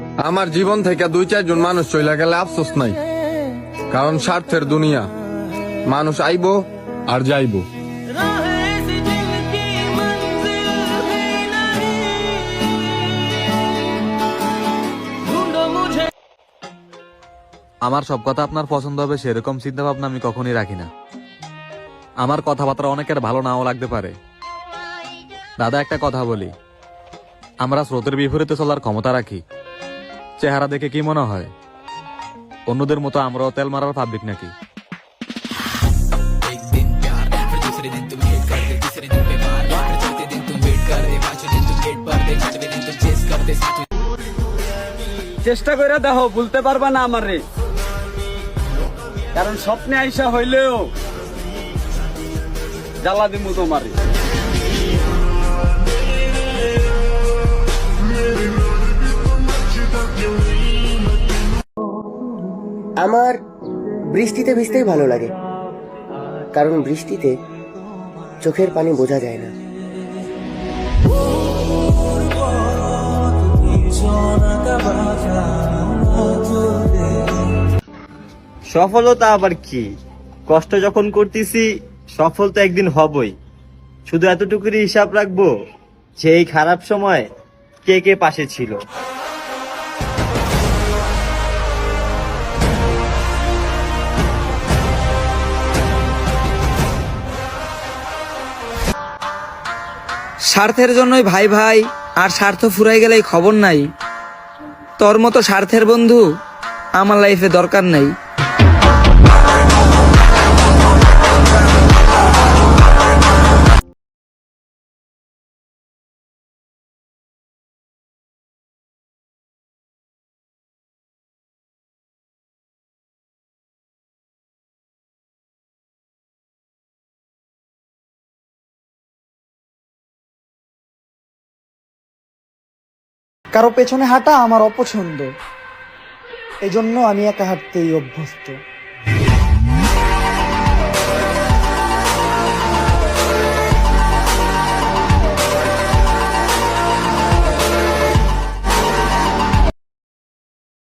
আমার জীবন থেকে 2-4 জন মানুষ চলে গেলে আফসোস নাই, কারণ স্বার্থের দুনিয়া, মানুষ আইবো আর যাইবো। আমার সব কথা আপনার পছন্দ হবে সেরকম চিন্তা ভাবনা আমি কখনই রাখি না। আমার কথাবার্তা অনেকের ভালো নাও লাগতে পারে। দাদা, একটা কথা বলি, আমরা স্রোতের বিপরীতে চলার ক্ষমতা রাখি। চেহারা দেখে কি মনে হয় অন্যদের মতো আমরাও তেল মারার পাবলিক নাকি? চেষ্টা করে দেখো, ভুলতে পারবা না আমারে, কারণ স্বপ্নে আইসা হইলেও জ্বালা দিমু তোমারে। আমার বৃষ্টিতে ভিজতেই ভালো লাগে, কারণ বৃষ্টিতে চোখের পানি বোঝা যায় না। সফলতা আবার কি? কষ্ট যখন করতেছি সফল তো একদিন হবই। শুধু এতটুকুরই হিসাব রাখবো যে এই খারাপ সময় কে কে পাশে ছিল। স্বার্থের জন্যই ভাই ভাই, আর স্বার্থ ফুরাই গেলেই খবর নাই। তোর মতো স্বার্থের বন্ধু আমার লাইফে দরকার নাই। কারো পেছনে হাঁটা আমার অপছন্দ, এজন্য আমি একা হাঁটতেই অভ্যস্ত।